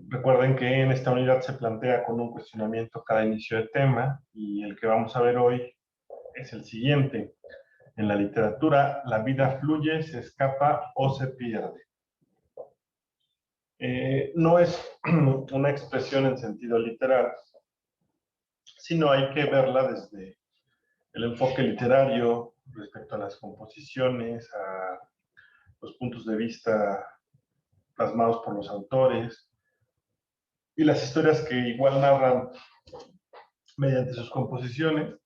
Recuerden que en esta unidad se plantea con un cuestionamiento cada inicio de tema y el que vamos a ver hoy es el siguiente. En la literatura, ¿la vida fluye, se escapa o se pierde? No es una expresión en sentido literal, sino hay que verla desde el enfoque literario respecto a las composiciones, a los puntos de vista plasmados por los autores y las historias que igual narran mediante sus composiciones.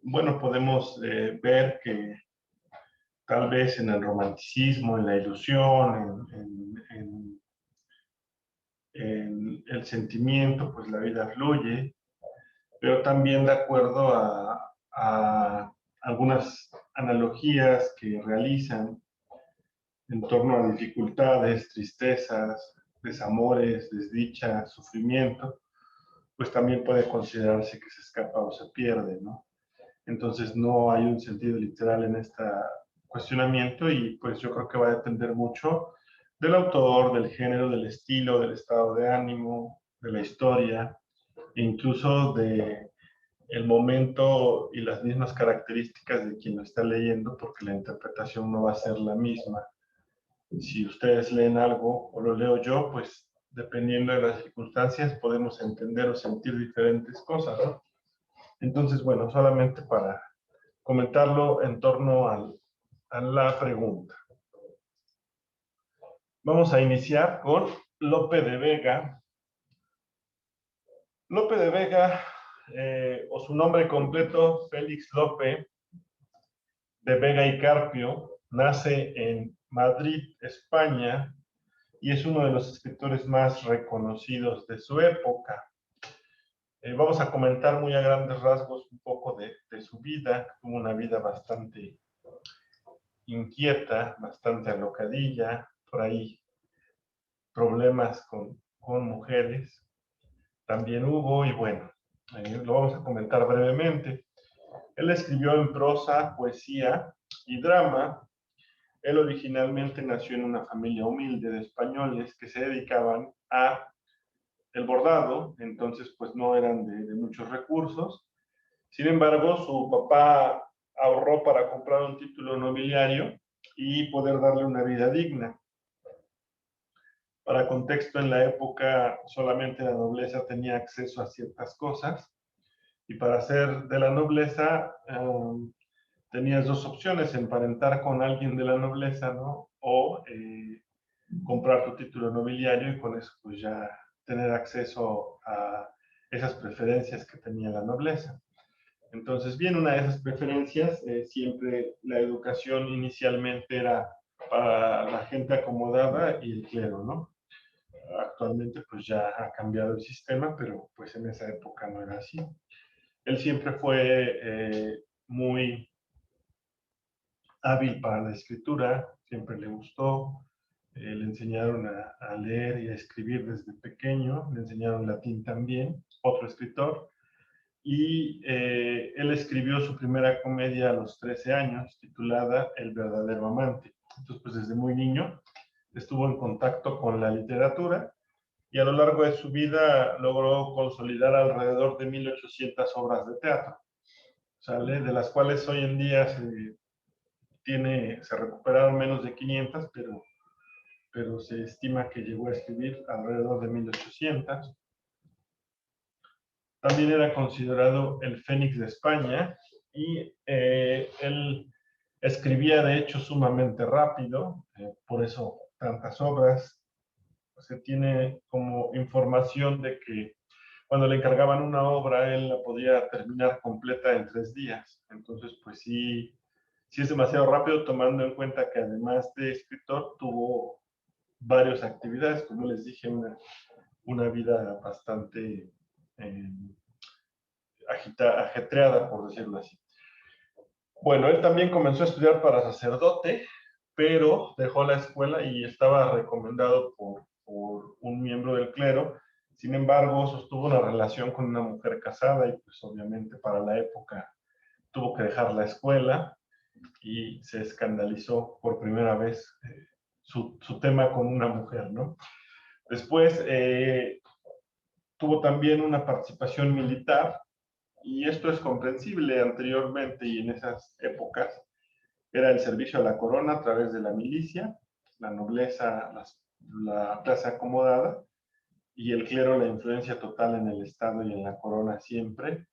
Bueno, podemos ver que tal vez en el romanticismo, en la ilusión, en el sentimiento, pues la vida fluye, pero también de acuerdo a algunas analogías que realizan en torno a dificultades, tristezas, desamores, desdicha, sufrimiento, pues también puede considerarse que se escapa o se pierde, ¿no? Entonces no hay un sentido literal en este cuestionamiento y pues yo creo que va a depender mucho del autor, del género, del estilo, del estado de ánimo, de la historia, e incluso de el momento y las mismas características de quien lo está leyendo, porque la interpretación no va a ser la misma. Si ustedes leen algo o lo leo yo, pues dependiendo de las circunstancias podemos entender o sentir diferentes cosas, ¿no? Entonces, bueno, solamente para comentarlo en torno a la pregunta. Vamos a iniciar con Lope de Vega. Lope de Vega, o su nombre completo, Félix Lope de Vega y Carpio, nace en Madrid, España, y es uno de los escritores más reconocidos de su época. Vamos a comentar muy a grandes rasgos un poco de su vida. Tuvo una vida bastante inquieta, bastante alocadilla, por ahí problemas con mujeres también hubo, y bueno, lo vamos a comentar brevemente. Él escribió en prosa, poesía y drama. Él originalmente nació en una familia humilde de españoles que se dedicaban a el bordado, entonces pues no eran de muchos recursos. Sin embargo, su papá ahorró para comprar un título nobiliario y poder darle una vida digna. Para contexto, en la época solamente la nobleza tenía acceso a ciertas cosas y para ser de la nobleza tenías dos opciones: emparentar con alguien de la nobleza, ¿no? O comprar tu título nobiliario y con eso pues ya tener acceso a esas preferencias que tenía la nobleza. Entonces, bien, una de esas preferencias, siempre la educación inicialmente era para la gente acomodada y el clero, ¿no? Actualmente pues ya ha cambiado el sistema, pero pues en esa época no era así. Él siempre fue muy hábil para la escritura, siempre le gustó, le enseñaron a leer y a escribir desde pequeño, le enseñaron latín también, otro escritor, y él escribió su primera comedia a los 13 años, titulada El verdadero amante. Entonces, pues desde muy niño estuvo en contacto con la literatura y a lo largo de su vida logró consolidar alrededor de 1800 obras de teatro, ¿sale? De las cuales hoy en día se recuperaron menos de 500, pero se estima que llegó a escribir alrededor de 1800. También era considerado el Fénix de España y él escribía de hecho sumamente rápido, por eso tantas obras. Se tiene como información de que cuando le encargaban una obra, él la podía terminar completa en 3 días. Entonces, pues sí, sí es demasiado rápido, tomando en cuenta que además de escritor, tuvo varias actividades, como les dije, una vida bastante ajetreada, por decirlo así. Bueno, él también comenzó a estudiar para sacerdote, pero dejó la escuela y estaba recomendado por un miembro del clero. Sin embargo, sostuvo una relación con una mujer casada y pues obviamente para la época tuvo que dejar la escuela y se escandalizó por primera vez su tema con una mujer, ¿no? Después tuvo también una participación militar, y esto es comprensible. Anteriormente y en esas épocas era el servicio a la corona a través de la milicia, la nobleza, la clase acomodada, y el clero la influencia total en el Estado y en la corona siempre,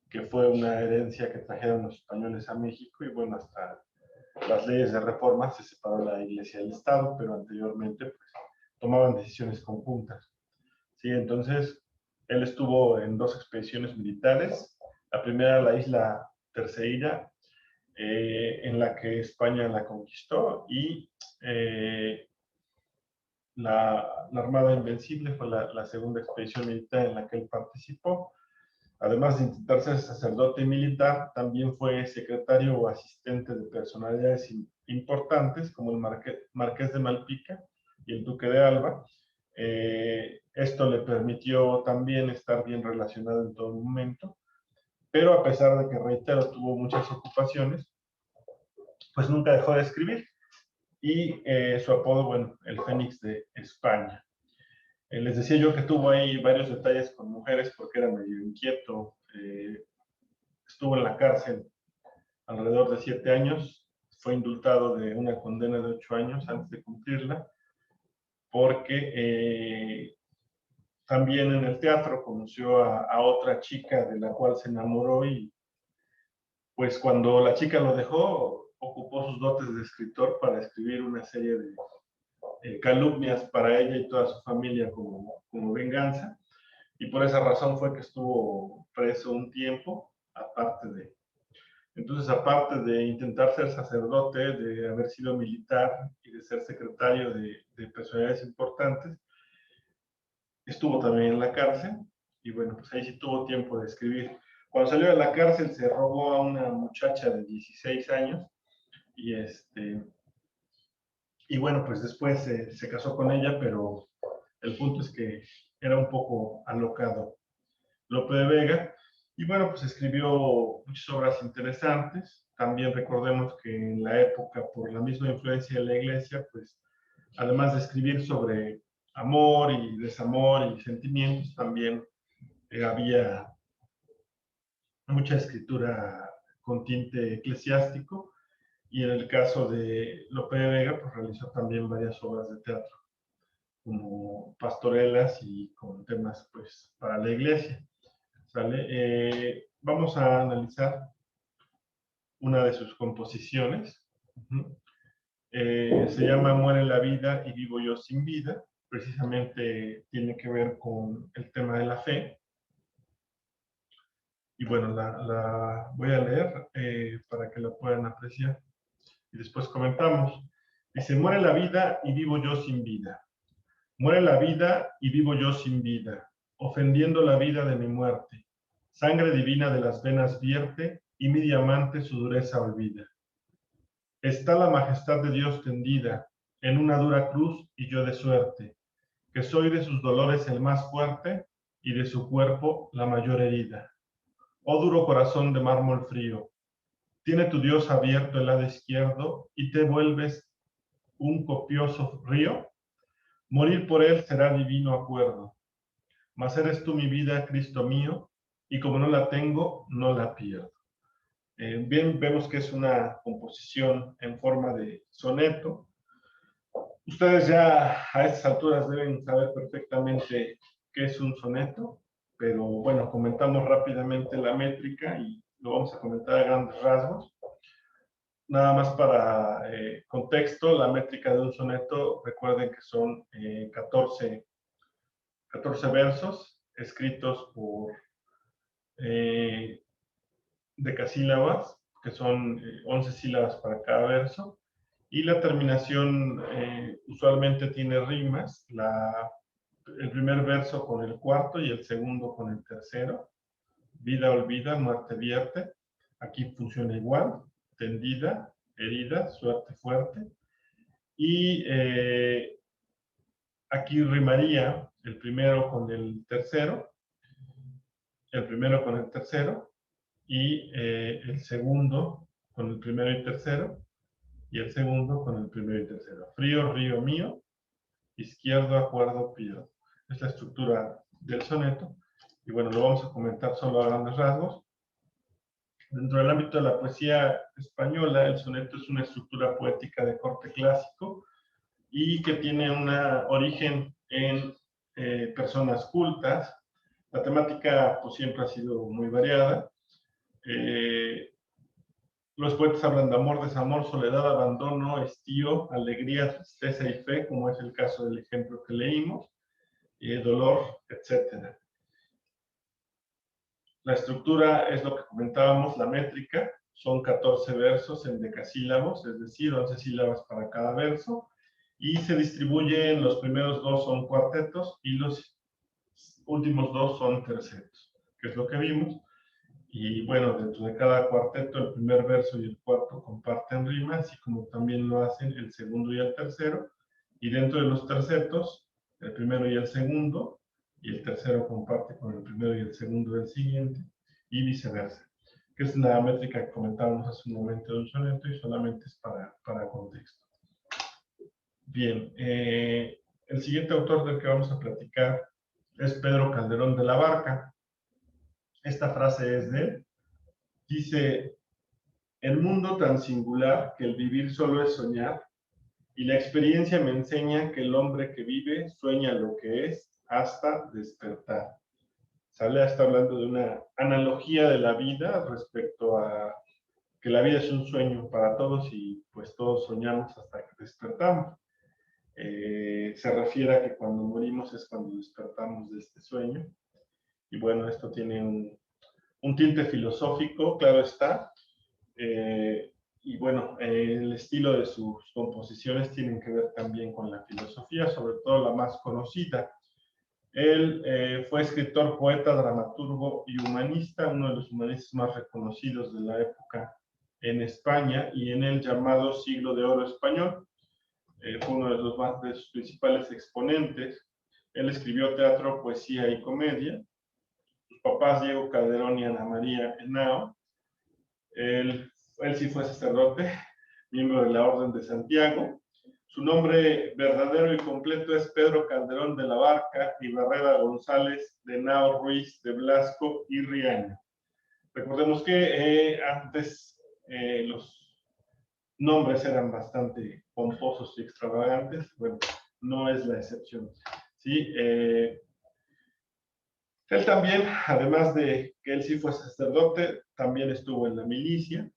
que fue una herencia que trajeron los españoles a México, y bueno, hasta las leyes de reforma se separó la iglesia del Estado, pero anteriormente pues, tomaban decisiones conjuntas. Sí, entonces él estuvo en 2 expediciones militares. La primera, la isla Terceira, en la que España la conquistó, y la Armada Invencible fue la segunda expedición militar en la que él participó. Además de intentar ser sacerdote militar, también fue secretario o asistente de personalidades importantes como el Marqués de Malpica y el Duque de Alba. Esto le permitió también estar bien relacionado en todo momento, pero a pesar de que, reitero, tuvo muchas ocupaciones, pues nunca dejó de escribir, y su apodo, bueno, el Fénix de España. Les decía yo que tuvo ahí varios detalles con mujeres porque era medio inquieto. Estuvo en la cárcel alrededor de 7 años, fue indultado de una condena de 8 años antes de cumplirla, porque también en el teatro conoció a otra chica de la cual se enamoró, y pues cuando la chica lo dejó, ocupó sus dotes de escritor para escribir una serie de calumnias para ella y toda su familia como venganza, y por esa razón fue que estuvo preso un tiempo, aparte de intentar ser sacerdote, de haber sido militar y de ser secretario de personalidades importantes, estuvo también en la cárcel, y bueno, pues ahí sí tuvo tiempo de escribir. Cuando salió de la cárcel se robó a una muchacha de 16 años, y y bueno, pues después se casó con ella, pero el punto es que era un poco alocado Lope de Vega. Y bueno, pues escribió muchas obras interesantes. También recordemos que en la época, por la misma influencia de la iglesia, pues además de escribir sobre amor y desamor y sentimientos, también había mucha escritura con tinte eclesiástico. Y en el caso de Lope de Vega, pues realizó también varias obras de teatro, como pastorelas y con temas pues para la iglesia. ¿Sale? Vamos a analizar una de sus composiciones. Se llama Muere la vida y vivo yo sin vida. Precisamente tiene que ver con el tema de la fe. Y bueno, la voy a leer para que la puedan apreciar y después comentamos. Dice: muere la vida y vivo yo sin vida. Muere la vida y vivo yo sin vida, ofendiendo la vida de mi muerte. Sangre divina de las venas vierte, y mi diamante su dureza olvida. Está la majestad de Dios tendida en una dura cruz, y yo de suerte, que soy de sus dolores el más fuerte, y de su cuerpo la mayor herida. Oh duro corazón de mármol frío, tiene tu Dios abierto el lado izquierdo, y te vuelves un copioso río. Morir por él será divino acuerdo. Mas eres tú mi vida, Cristo mío, y como no la tengo, no la pierdo. Bien, vemos que es una composición en forma de soneto. Ustedes ya a estas alturas deben saber perfectamente qué es un soneto, pero bueno, comentamos rápidamente la métrica y lo vamos a comentar a grandes rasgos. Nada más para contexto, la métrica de un soneto, recuerden que son 14 versos escritos por decasílabas, que son 11 sílabas para cada verso, y la terminación usualmente tiene rimas, el primer verso con el cuarto y el segundo con el tercero. Vida olvida, muerte vierte. Aquí funciona igual: tendida, herida, suerte fuerte. Y aquí rimaría el primero con el tercero, y el segundo con el primero y tercero, y el segundo con el primero y tercero. Frío, río mío, izquierdo, acuerdo, pido. Es la estructura del soneto. Y bueno, lo vamos a comentar solo a grandes rasgos. Dentro del ámbito de la poesía española, el soneto es una estructura poética de corte clásico y que tiene un origen en personas cultas. La temática pues, siempre ha sido muy variada. Los poetas hablan de amor, desamor, soledad, abandono, estío, alegría, tristeza y fe, como es el caso del ejemplo que leímos, dolor, etc. La estructura es lo que comentábamos, la métrica, son 14 versos en decasílabos, es decir, 11 sílabas para cada verso, y se distribuyen, los primeros dos son cuartetos y los últimos dos son tercetos, que es lo que vimos. Y bueno, dentro de cada cuarteto, el primer verso y el cuarto comparten rima, así como también lo hacen el segundo y el tercero. Y dentro de los tercetos, el primero y el segundo, y el tercero comparte con el primero y el segundo del siguiente, y viceversa. Que es la métrica que comentábamos hace un momento de un soneto y solamente es para contexto. Bien, el siguiente autor del que vamos a platicar es Pedro Calderón de la Barca. Esta frase es de él. Dice, el mundo tan singular que el vivir solo es soñar, y la experiencia me enseña que el hombre que vive sueña lo que es hasta despertar. Sale está hablando de una analogía de la vida respecto a que la vida es un sueño para todos y pues todos soñamos hasta que despertamos. Se refiere a que cuando morimos es cuando despertamos de este sueño. Y bueno, esto tiene un tinte filosófico, claro está. Y bueno, el estilo de sus composiciones tienen que ver también con la filosofía, sobre todo la más conocida. Él fue escritor, poeta, dramaturgo y humanista, uno de los humanistas más reconocidos de la época en España y en el llamado Siglo de Oro Español. Fue uno de sus principales exponentes. Él escribió teatro, poesía y comedia. Sus papás, Diego Calderón y Ana María Henao. Él sí fue sacerdote, miembro de la Orden de Santiago. Su nombre verdadero y completo es Pedro Calderón de la Barca y Barrera González de Henao Ruiz de Blasco y Riaño. Recordemos que antes los nombres eran bastante pomposos y extravagantes. Bueno, no es la excepción. ¿Sí? Él también, además de que él sí fue sacerdote, también estuvo en la milicia,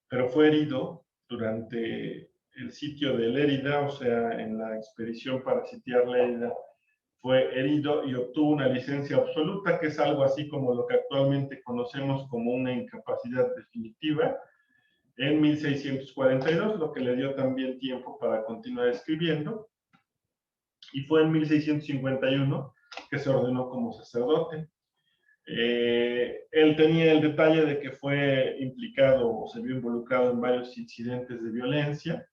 pero fue herido durante el sitio de Lérida, o sea, en la expedición para sitiar Lérida, fue herido y obtuvo una licencia absoluta, que es algo así como lo que actualmente conocemos como una incapacidad definitiva, en 1642, lo que le dio también tiempo para continuar escribiendo, y fue en 1651 que se ordenó como sacerdote. Él tenía el detalle de que fue implicado o se vio involucrado en varios incidentes de violencia.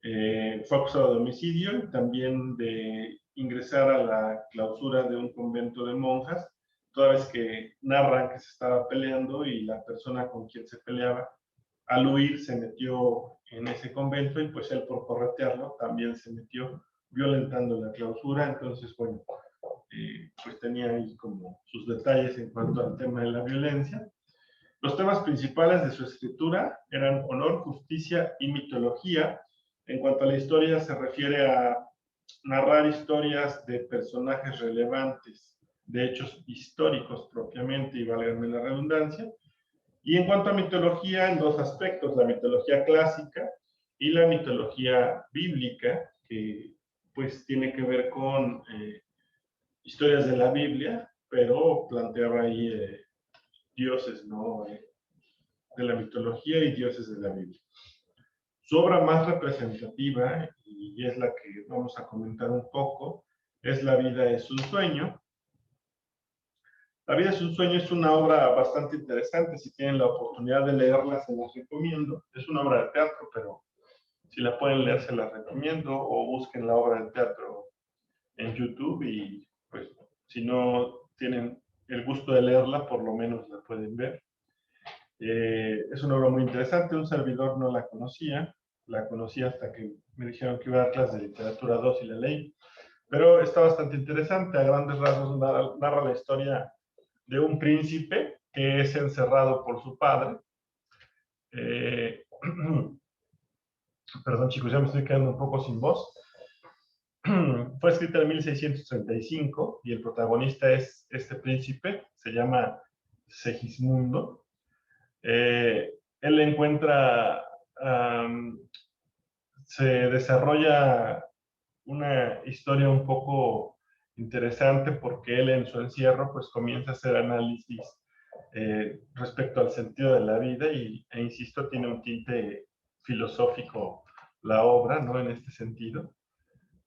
Fue acusado de homicidio y también de ingresar a la clausura de un convento de monjas, toda vez que narran que se estaba peleando y la persona con quien se peleaba, al huir se metió en ese convento y pues él por corretearlo también se metió violentando la clausura. Entonces, bueno, pues tenía ahí como sus detalles en cuanto al tema de la violencia. Los temas principales de su escritura eran honor, justicia y mitología. En cuanto a la historia, se refiere a narrar historias de personajes relevantes, de hechos históricos propiamente, y válgame la redundancia. Y en cuanto a mitología, en dos aspectos, la mitología clásica y la mitología bíblica, que pues tiene que ver con historias de la Biblia, pero planteaba ahí dioses, ¿no? De la mitología y dioses de la Biblia. Su obra más representativa, y es la que vamos a comentar un poco, es La vida es un sueño. La vida es un sueño es una obra bastante interesante. Si tienen la oportunidad de leerla, se las recomiendo. Es una obra de teatro, pero si la pueden leer, se las recomiendo, o busquen la obra de teatro en YouTube y pues si no tienen el gusto de leerla, por lo menos la pueden ver. Es una obra muy interesante, un servidor no la conocía hasta que me dijeron que iba a dar clases de literatura 2 y la ley, pero está bastante interesante. A grandes rasgos narra la historia de un príncipe que es encerrado por su padre. Perdón, chicos, ya me estoy quedando un poco sin voz. Fue escrita en 1635 y el protagonista es este príncipe, se llama Segismundo. Él encuentra, se desarrolla una historia un poco interesante porque él en su encierro pues comienza a hacer análisis respecto al sentido de la vida e insisto, tiene un tinte filosófico la obra, ¿no? En este sentido.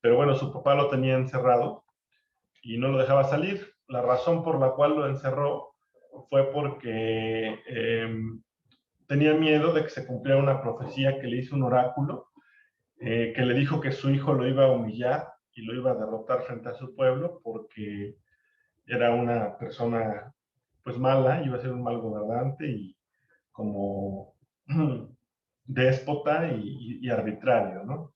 Pero bueno, su papá lo tenía encerrado y no lo dejaba salir. La razón por la cual lo encerró fue porque tenía miedo de que se cumpliera una profecía que le hizo un oráculo, que le dijo que su hijo lo iba a humillar y lo iba a derrotar frente a su pueblo porque era una persona pues mala, iba a ser un mal gobernante y como déspota y arbitrario, ¿no?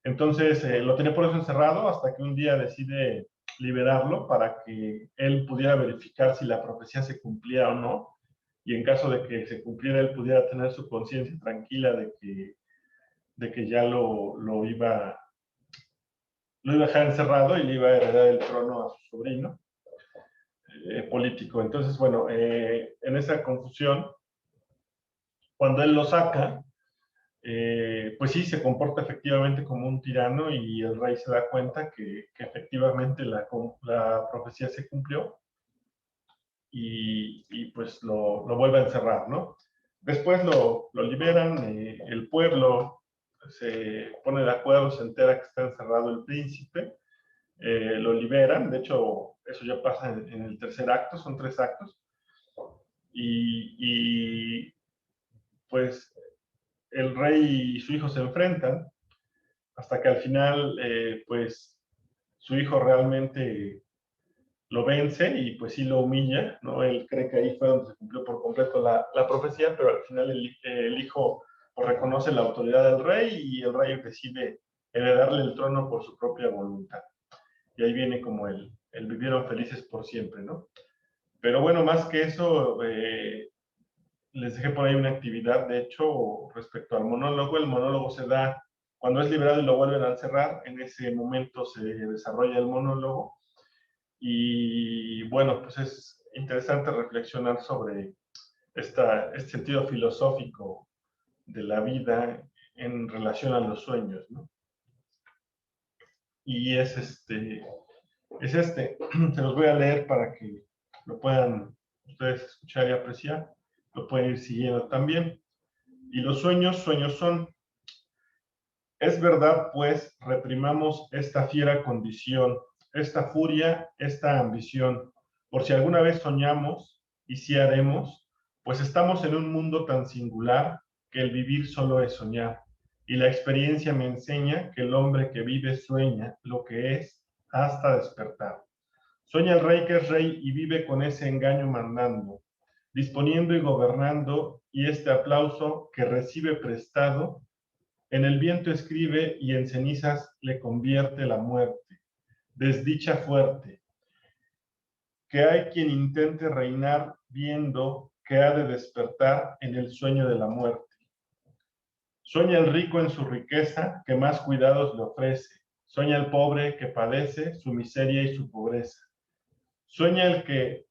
Entonces lo tenía por eso encerrado hasta que un día decide liberarlo para que él pudiera verificar si la profecía se cumplía o no, y en caso de que se cumpliera él pudiera tener su conciencia tranquila de que ya lo iba a dejar encerrado y le iba a heredar el trono a su sobrino político. Entonces, bueno, en esa confusión, cuando él lo saca, pues sí, se comporta efectivamente como un tirano y el rey se da cuenta que efectivamente la profecía se cumplió y pues lo vuelve a encerrar, ¿no? Después lo liberan, el pueblo se pone de acuerdo, se entera que está encerrado el príncipe, lo liberan, de hecho eso ya pasa en el tercer acto, son 3 actos, y pues el rey y su hijo se enfrentan hasta que al final, pues su hijo realmente lo vence y pues sí lo humilla, ¿no? Él cree que ahí fue donde se cumplió por completo la profecía, pero al final el hijo pues, reconoce la autoridad del rey y el rey decide heredarle el trono por su propia voluntad. Y ahí viene como el vivieron felices por siempre, ¿no? Pero bueno, más que eso, les dejé por ahí una actividad, de hecho, respecto al monólogo. El monólogo se da cuando es liberado y lo vuelven a encerrar, en ese momento se desarrolla el monólogo. Y bueno, pues es interesante reflexionar sobre este sentido filosófico de la vida en relación a los sueños, ¿no? Y se los voy a leer para que lo puedan ustedes escuchar y apreciar, lo pueden ir siguiendo también. Y los sueños, sueños son. Es verdad, pues, reprimamos esta fiera condición, esta furia, esta ambición, por si alguna vez soñamos, y si haremos, pues estamos en un mundo tan singular que el vivir solo es soñar, y la experiencia me enseña que el hombre que vive sueña lo que es hasta despertar. Sueña el rey que es rey y vive con ese engaño mandando, disponiendo y gobernando, y este aplauso que recibe prestado en el viento escribe y en cenizas le convierte la muerte. Desdicha fuerte, que hay quien intente reinar viendo que ha de despertar en el sueño de la muerte. Sueña el rico en su riqueza que más cuidados le ofrece. Sueña el pobre que padece su miseria y su pobreza. Sueña el que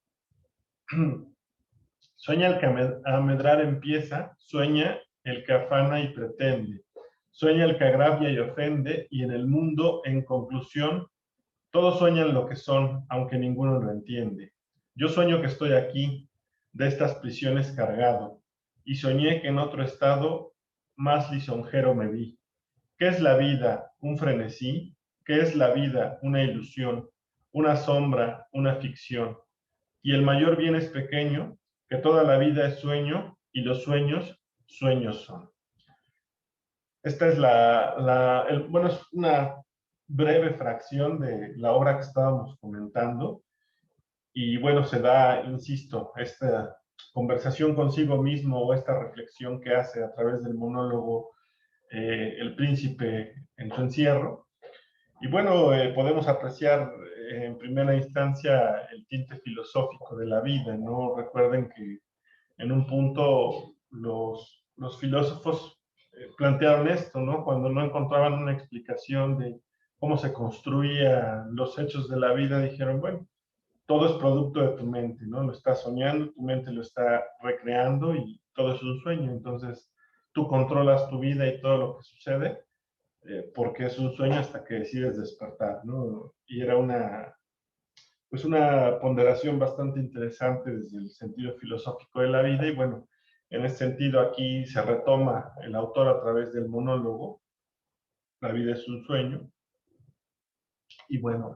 Sueña el que a medrar empieza, sueña el que afana y pretende, sueña el que agravia y ofende, y en el mundo, en conclusión, todos sueñan lo que son, aunque ninguno lo entiende. Yo sueño que estoy aquí, de estas prisiones cargado, y soñé que en otro estado más lisonjero me vi. ¿Qué es la vida? ¿Un frenesí? ¿Qué es la vida? Una ilusión, una sombra, una ficción. Y el mayor bien es pequeño, que toda la vida es sueño y los sueños, sueños son. Esta es bueno, es una breve fracción de la obra que estábamos comentando y bueno, se da, insisto, esta conversación consigo mismo o esta reflexión que hace a través del monólogo el príncipe en su encierro. Y bueno, podemos apreciar en primera instancia el tinte filosófico de la vida, ¿no? Recuerden que en un punto los filósofos plantearon esto, ¿no? Cuando no encontraban una explicación de cómo se construían los hechos de la vida, dijeron, bueno, todo es producto de tu mente, ¿no? Lo estás soñando, tu mente lo está recreando y todo es un sueño. Entonces, tú controlas tu vida y todo lo que sucede porque es un sueño hasta que decides despertar, ¿no? Y era pues una ponderación bastante interesante desde el sentido filosófico de la vida y bueno, en ese sentido aquí se retoma el autor a través del monólogo, la vida es un sueño, y bueno,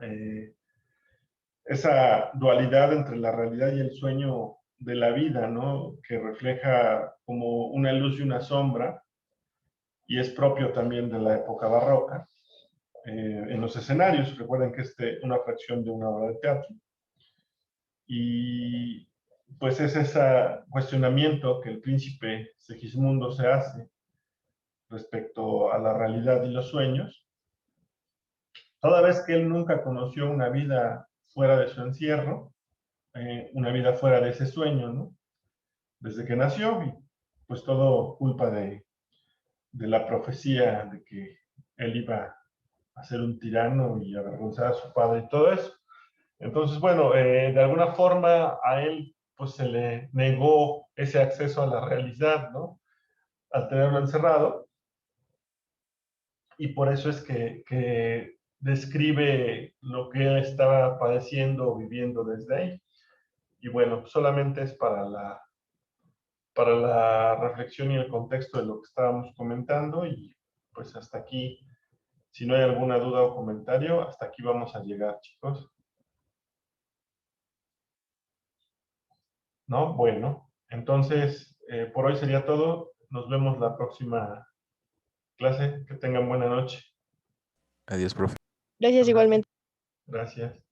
esa dualidad entre la realidad y el sueño de la vida, ¿no? Que refleja como una luz y una sombra, y es propio también de la época barroca, en los escenarios. Recuerden que es una fracción de una obra de teatro. Y pues es ese cuestionamiento que el príncipe Segismundo se hace respecto a la realidad y los sueños, toda vez que él nunca conoció una vida fuera de su encierro, una vida fuera de ese sueño, ¿no? Desde que nació, y pues todo culpa de la profecía de que él iba a ser un tirano y avergonzar a su padre y todo eso. Entonces, bueno, de alguna forma a él pues se le negó ese acceso a la realidad, ¿no? Al tenerlo encerrado. Y por eso es que describe lo que él estaba padeciendo o viviendo desde ahí. Y bueno, solamente es para la reflexión y el contexto de lo que estábamos comentando. Y pues hasta aquí, si no hay alguna duda o comentario, hasta aquí vamos a llegar, chicos. ¿No? Bueno, entonces, por hoy sería todo. Nos vemos la próxima clase. Que tengan buena noche. Adiós, profe. Gracias igualmente. Gracias.